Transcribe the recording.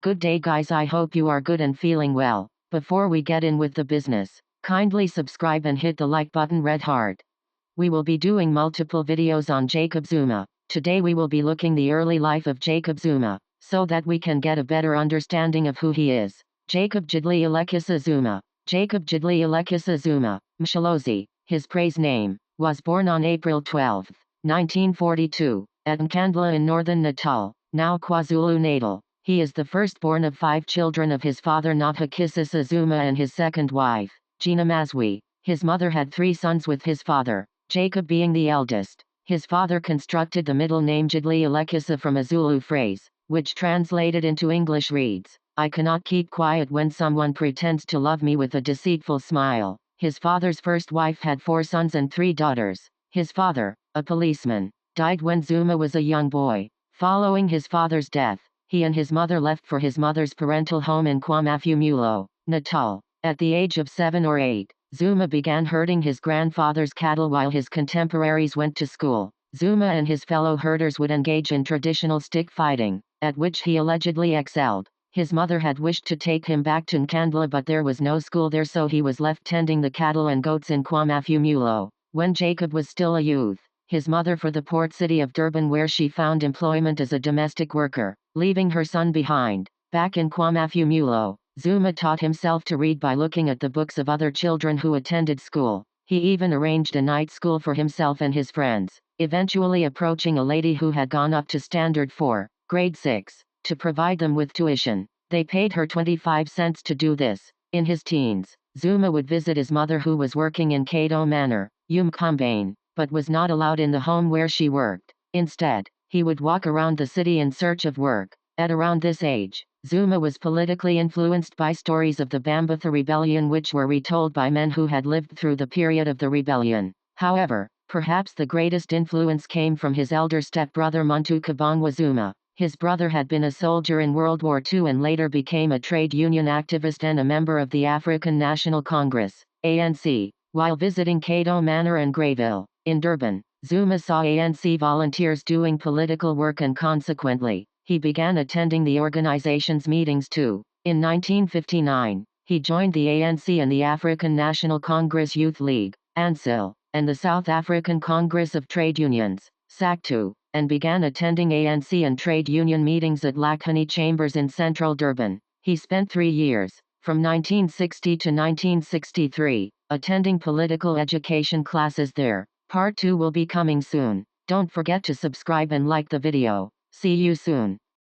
Good day guys, I hope you are good and feeling well. Before we get in with the business, kindly subscribe and hit the like button red heart. We will be doing multiple videos on Jacob Zuma. Today we will be looking the early life of Jacob Zuma, so that we can get a better understanding of who he is. Jacob Zuma. Jacob Zuma, Mshalozi, his praise name, was born on April 12, 1942, at Nkandla in northern Natal, now KwaZulu-Natal. He is the firstborn of 5 children of his father Nothakisisa Zuma and his second wife, Gina Mazwi. His mother had 3 sons with his father, Jacob being the eldest. His father constructed the middle name Jidli from a Zulu phrase, which translated into English reads, "I cannot keep quiet when someone pretends to love me with a deceitful smile." His father's first wife had 4 sons and 3 daughters. His father, a policeman, died when Zuma was a young boy. Following his father's death, he and his mother left for his mother's parental home in KwaMafumulo, Natal. At the age of 7 or 8, Zuma began herding his grandfather's cattle while his contemporaries went to school. Zuma and his fellow herders would engage in traditional stick fighting, at which he allegedly excelled. His mother had wished to take him back to Nkandla, but there was no school there, so he was left tending the cattle and goats in KwaMafumulo. When Jacob was still a youth, his mother for the port city of Durban, where she found employment as a domestic worker, leaving her son behind. Back in KwaMafumulo, Zuma taught himself to read by looking at the books of other children who attended school. He even arranged a night school for himself and his friends, eventually approaching a lady who had gone up to Standard 4, grade 6, to provide them with tuition. They paid her 25 cents to do this. In his teens, Zuma would visit his mother, who was working in Cato Manor, Umkambane, but was not allowed in the home where she worked. Instead, he would walk around the city in search of work. At around this age, Zuma was politically influenced by stories of the Bambatha Rebellion, which were retold by men who had lived through the period of the rebellion. However, perhaps the greatest influence came from his elder stepbrother Muntu Kabongwa Zuma. His brother had been a soldier in World War II and later became a trade union activist and a member of the African National Congress, ANC. While visiting Cato Manor and Greyville, in Durban, Zuma saw ANC volunteers doing political work, and consequently, he began attending the organization's meetings too. In 1959, he joined the ANC and the African National Congress Youth League, ANCIL, and the South African Congress of Trade Unions, SACTU, and began attending ANC and trade union meetings at Lakhani Chambers in central Durban. He spent 3 years, from 1960 to 1963, attending political education classes there. Part 2 will be coming soon. Don't forget to subscribe and like the video. See you soon.